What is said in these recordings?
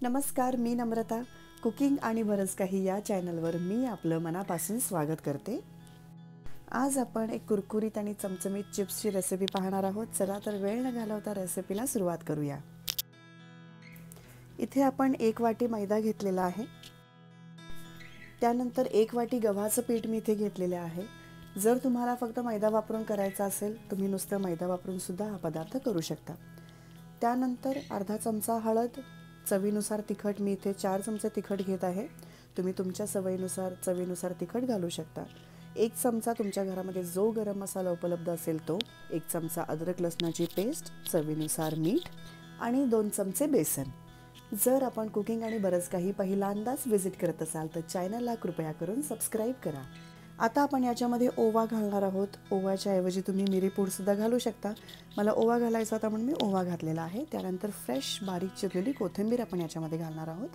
नमस्कार, मी नम्रता. कुकिंग आणि बरंच काही या चॅनलवर मी आपलं मनापासून स्वागत करते. आज आपण एक कुरकुरीत आणि चमचमीत चिप्सची रेसिपी पाहणार आहोत. चला तर वेळ न घालवता रेसिपीला सुरुवात करूया. इथे आपण 1 वाटी मैदा घेतलेला आहे. त्यानंतर 1 वाटी गव्हाचं पीठ मी इथे घेतलेले आहे. जर तुम्हाला फक्त मैदा वापरून करायचा असेल, तुम्ही नुसतं मैदा वापरून सुद्धा हा पदार्थ करू शकता. त्यानंतर अर्धा चमचा हळद, चवीनुसार तिखट, मी इथे 4 चमचे तिखट घेत आहे. तुम्ही तुमच्या सवयीनुसार चवीनुसार तिखट घालू शकता. 1 चमचा तुमच्या घरामध्ये जो गरम मसाला उपलब्ध असेल तो, 1 चमचा अद्रक लसणाची पेस्ट, चवीनुसार मीठ आणि 2 चमचे बेसन. जर आपण कुकिंग आणि बरंच काही पहिल्यांदाच व्हिजिट करत असाल तर चॅनलला कृपया करून सबस्क्राईब करा. आता आपण याच्यामध्ये ओवा घालणार आहोत. ओव्याच्या ऐवजी तुम्ही मिरीपूडसुद्धा घालू शकता. मला ओवा घालायचा होता म्हणून मी ओवा घातलेला आहे. त्यानंतर फ्रेश बारीक चिरलेली कोथिंबीर आपण याच्यामध्ये घालणार आहोत.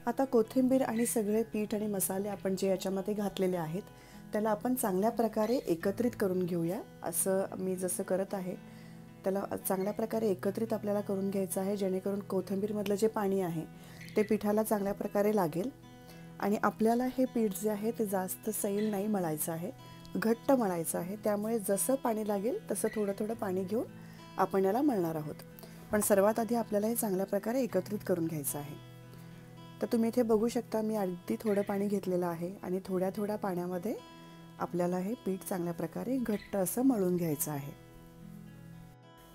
आता कोथिंबीर आणि सगळे पीठ आणि मसाले आपण जे याच्यामध्ये घातलेले आहेत त्याला आपण चांगल्या प्रकारे एकत्रित करून घेऊया. असं मी जसं करत आहे त्याला चांगल्या प्रकारे एकत्रित आपल्याला करून घ्यायचं आहे, जेणेकरून कोथिंबीरमधलं जे पाणी आहे ते पिठाला चांगल्या प्रकारे लागेल. आणि आपल्याला हे पीठ जे आहे ते जास्त सैल नाही मळायचं आहे, घट्ट मळायचं आहे. त्यामुळे जसं पाणी लागेल तसं थोडं थोडं पाणी घेऊन आपण याला मळणार आहोत. पण सर्वात आधी आपल्याला हे चांगल्या प्रकारे एकत्रित करून घ्यायचं आहे. तर तुम्ही इथे बघू शकता, मी अगदी थोडं पाणी घेतलेलं आहे आणि थोड्या थोड्या पाण्यामध्ये आपल्याला हे पीठ चांगल्या प्रकारे घट्ट असं मळून घ्यायचं आहे.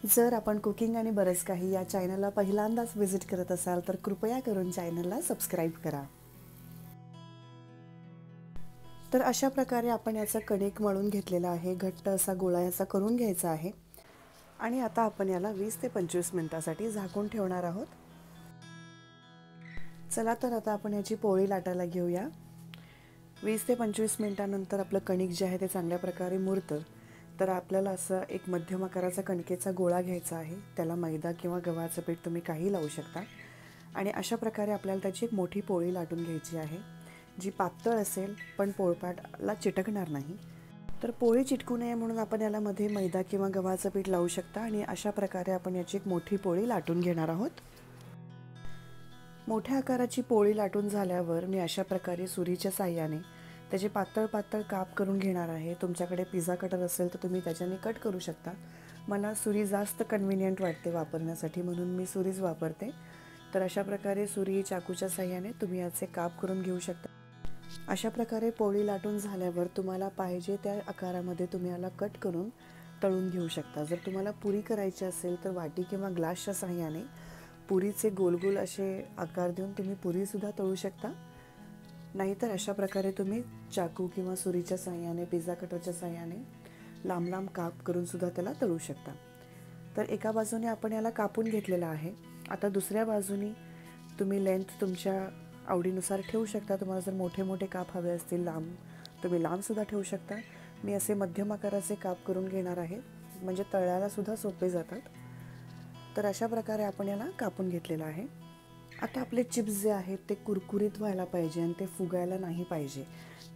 जर आपण कुकिंग आणि बरंच काही या चॅनलला पहिल्यांदाच व्हिजिट करत असाल तर कृपया करून चॅनलला सबस्क्राईब करा. तर अशा प्रकारे आपण याचा कणिक मळून घेतलेला आहे. घट्ट असा गोळा याचा करून घ्यायचा आहे. आणि आता आपण याला 20 ते 25 मिनिटांसाठी झाकून ठेवणार आहोत. चला तर आता आपण याची पोळी लाटायला घेऊया. 20 ते 25 मिनिटांनंतर आपलं कणिक जे आहे ते चांगल्या प्रकारे मुरतं. तर आपल्याला असं एक मध्यम आकाराचा कणकेचा गोळा घ्यायचा आहे. त्याला मैदा किंवा गव्हाचं पीठ तुम्ही काही लावू शकता. आणि अशा प्रकारे आपल्याला त्याची एक मोठी पोळी लाटून घ्यायची आहे, जी पातळ असेल पण पोळपाटला चिटकणार नाही. तर पोळी चिटकू नये म्हणून आपण याला मध्ये मैदा किंवा गव्हाचं पीठ लावू शकता. आणि अशा प्रकारे आपण याची एक मोठी पोळी लाटून घेणार आहोत. मोठ्या आकाराची पोळी लाटून झाल्यावर मी अशा प्रकारे सुरीच्या साहाय्याने त्याचे पातळ पातळ काप करून घेणार आहे. तुमच्याकडे पिझ्झा कटर असेल तर तुम्ही त्याच्याने कट करू शकता. मला सुरी जास्त कन्व्हिनियंट वाटते वापरण्यासाठी, म्हणून मी सुरीच वापरते. तर अशा प्रकारे सुरी चाकूच्या साहाय्याने तुम्ही याचे काप करून घेऊ शकता. अशा प्रकारे पोळी लाटून झाल्यावर तुम्हाला पाहिजे त्या आकारामध्ये तुम्ही याला कट करून तळून घेऊ शकता. जर तुम्हाला पुरी करायची असेल तर वाटी किंवा ग्लासच्या साहाय्याने पुरीचे गोल गोल असे आकार देऊन तुम्ही पुरीसुद्धा तळू शकता. नाहीतर अशा प्रकारे तुम्ही चाकू किंवा सुरीच्या साहाय्याने, पिझ्झा कटरच्या साहाय्याने लांब लांब काप करून सुद्धा त्याला तळू शकता. तर एका बाजूने आपण याला कापून घेतलेला आहे. आता दुसऱ्या बाजूनी तुम्ही लेंथ तुमच्या आवडीनुसार ठेवू शकता. तुम्हाला जर मोठे मोठे काप हवे असतील लांब, तुम्ही लांबसुद्धा ठेवू शकता. मी असे मध्यम आकाराचे काप करून घेणार आहे, म्हणजे तळायला सुद्धा सोपे जातात. तर अशा प्रकारे आपण याला कापून घेतलेलं आहे. आता आपले चिप्स जे आहेत ते कुरकुरीत व्हायला पाहिजे आणि ते फुगायला नाही पाहिजे.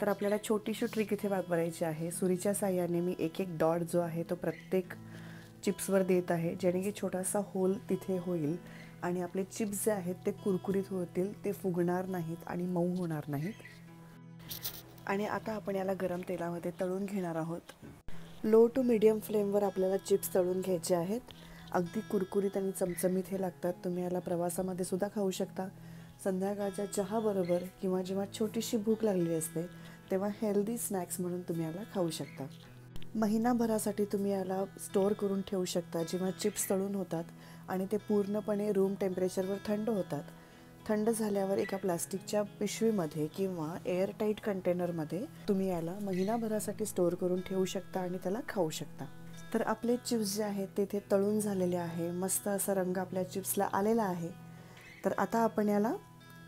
तर आपल्याला छोटीशी ट्रिक इथे वापरायची आहे. सुरीच्या साहाय्याने मी एक एक डॉट जो आहे तो प्रत्येक चिप्सवर देत आहे, जेणे की छोटासा होल तिथे होईल आणि आपले चिप्स जे आहेत ते कुरकुरीत होतील, ते फुगणार नाहीत आणि मऊ होणार नाहीत. आणि आता आपण याला गरम तेलामध्ये तळून घेणार आहोत. लो टू मीडियम फ्लेमवर आपल्याला चिप्स तळून घ्यायचे आहेत. अगदी कुरकुरीत आणि चमचमीत हे लागतात. तुम्ही याला प्रवासामध्ये सुद्धा खाऊ शकता. संध्याकाळच्या चहाबरोबर किंवा जेव्हा छोटीशी भूक लागली असते तेव्हा हेल्दी स्नॅक्स म्हणून तुम्ही याला खाऊ शकता. महिनाभरासाठी तुम्ही याला स्टोअर करून ठेवू शकता. जेव्हा चिप्स तळून होतात आणि ते पूर्णपणे रूम टेम्परेचरवर थंड होतात, थंड झाल्यावर एका प्लास्टिकच्या पिशवीमध्ये किंवा एअरटाईट कंटेनरमध्ये तुम्ही याला महिनाभरासाठी स्टोअर करून ठेवू शकता आणि त्याला खाऊ शकता. तर आपले चिप्स जे आहेत ते इथे तळून झालेले आहे. मस्त असा रंग आपल्या चिप्सला आलेला आहे. तर आता आपण याला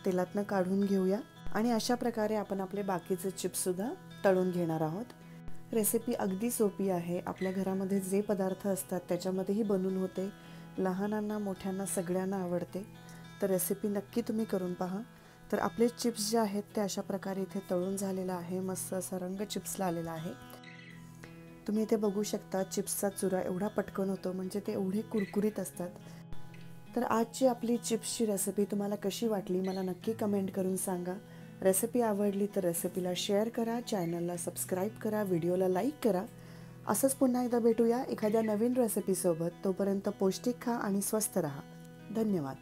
तेलातनं काढून घेऊया आणि अशा प्रकारे आपण आपले बाकीचे चिप्ससुद्धा तळून घेणार आहोत. रेसिपी अगदी सोपी आहे. आपल्या घरामध्ये जे पदार्थ असतात त्याच्यामध्येही बनवून होते. लहानांना मोठ्यांना सगळ्यांना आवडते. तर रेसिपी नक्की तुम्ही करून पहा. तर आपले चिप्स जे आहेत ते अशा प्रकारे इथे तळून झालेला आहे. मस्त असा रंग चिप्सला आलेला आहे. तुम्ही इथे बघू शकता चिप्सचा चुरा एवढा पटकन होतो, म्हणजे ते एवढे कुरकुरीत असतात. तर आजची आपली चिप्सची रेसिपी तुम्हाला कशी वाटली मला नक्की कमेंट करून सांगा. रेसिपी आवडली तर रेसिपीला शेअर करा, चॅनलला सबस्क्राईब करा, व्हिडिओला लाईक करा. असंच पुन्हा एकदा भेटूया एखाद्या नवीन रेसिपीसोबत. तोपर्यंत पौष्टिक खा आणि स्वस्थ रहा. धन्यवाद.